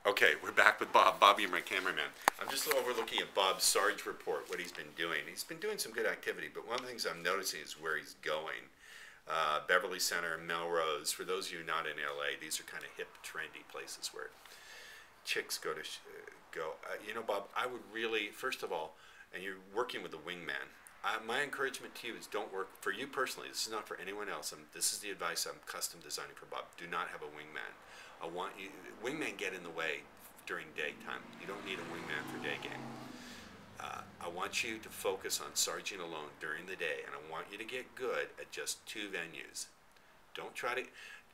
Okay, we're back with Bob. Bobby, my cameraman. I'm just overlooking at Bob's Sarge report, what he's been doing. He's been doing some good activity, but one of the things I'm noticing is where he's going. Beverly Center, Melrose. For those of you not in LA, these are kind of hip, trendy places where chicks go to go. You know, Bob, I would really, first of all, and you're working with a wingman. My encouragement to you is don't work, for you personally, this is not for anyone else. This is the advice I'm custom designing for Bob. Do not have a wingman. I want you, wingmen get in the way during daytime. You don't need a wingman for day game. I want you to focus on sergeant alone during the day, and I want you to get good at just 2 venues. Don't try to,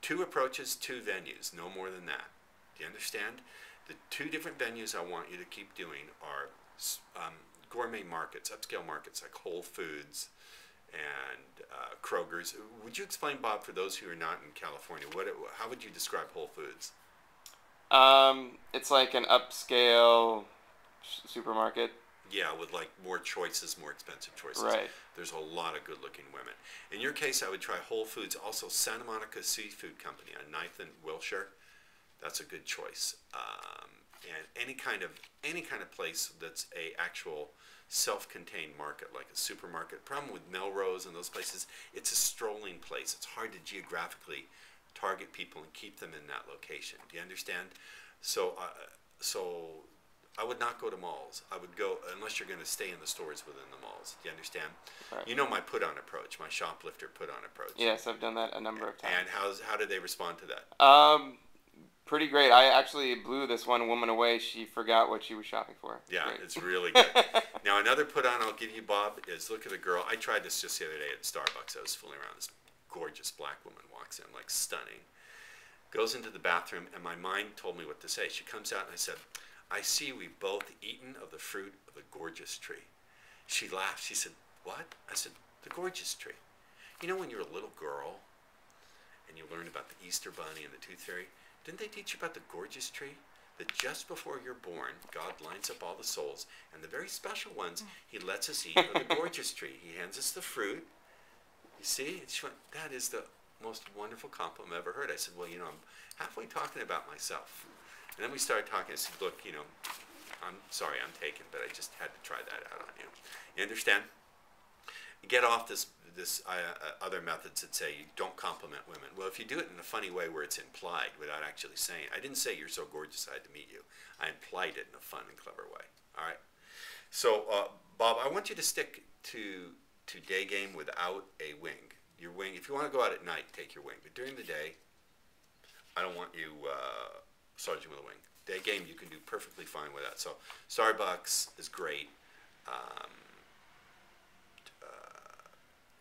2 approaches, 2 venues, no more than that. Do you understand? The 2 different venues I want you to keep doing are gourmet markets, upscale markets like Whole Foods and Kroger's. Would you explain, Bob, for those who are not in California, how would you describe Whole Foods? It's like an upscale supermarket. Yeah, with like more choices, more expensive choices. Right. There's a lot of good-looking women. In your case, I would try Whole Foods. Also, Santa Monica Seafood Company on 9th and Wilshire. That's a good choice. And any kind of place that's a actual self-contained market, like a supermarket. Problem with Melrose and those places, it's a strolling place. It's hard to geographically target people and keep them in that location. Do you understand? So I would not go to malls. I would go, unless you're going to stay in the stores within the malls. Do you understand? Right. You know my put-on approach, my shoplifter put-on approach. Yes, I've done that a number of times. And how did they respond to that? Pretty great. I actually blew this one woman away. She forgot what she was shopping for. Yeah, Great. it's really good. Now, another put-on I'll give you, Bob, is look at a girl. I tried this just the other day at Starbucks. I was fooling around. This gorgeous black woman walks in, like stunning. Goes into the bathroom, and my mind told me what to say. She comes out, and I said, I see we've both eaten of the fruit of the gorgeous tree. She laughed. She said, what? I said, the gorgeous tree. You know when you're a little girl, and you learn about the Easter Bunny and the Tooth Fairy? Didn't they teach you about the gorgeous tree? That just before you're born, God lines up all the souls, and the very special ones, he lets us eat of the gorgeous tree. He hands us the fruit. You see? She went, that is the most wonderful compliment I've ever heard. I said, well, you know, I'm halfway talking about myself. And then we started talking. I said, look, you know, I'm sorry I'm taken, but I just had to try that out on you. You understand? Get off this other methods that say you don't compliment women. Well, if you do it in a funny way where it's implied without actually saying, I didn't say you're so gorgeous I had to meet you. I implied it in a fun and clever way. All right? So, Bob, I want you to stick to day game without a wing. Your wing, if you want to go out at night, take your wing. But during the day, I don't want you sergeant with a wing. Day game, you can do perfectly fine with that. So, Starbucks is great.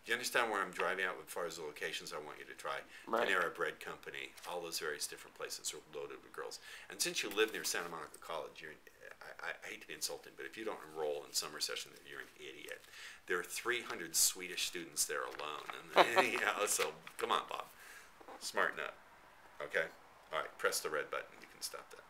Do you understand where I'm driving at as far as the locations I want you to try? Right. Panera Bread Company, all those various different places are loaded with girls. And since you live near Santa Monica College, I hate to be insulting, but if you don't enroll in summer session, you're an idiot. There are 300 Swedish students there alone. And, you know, so come on, Bob. Smarten up. Okay? All right, press the red button. You can stop that.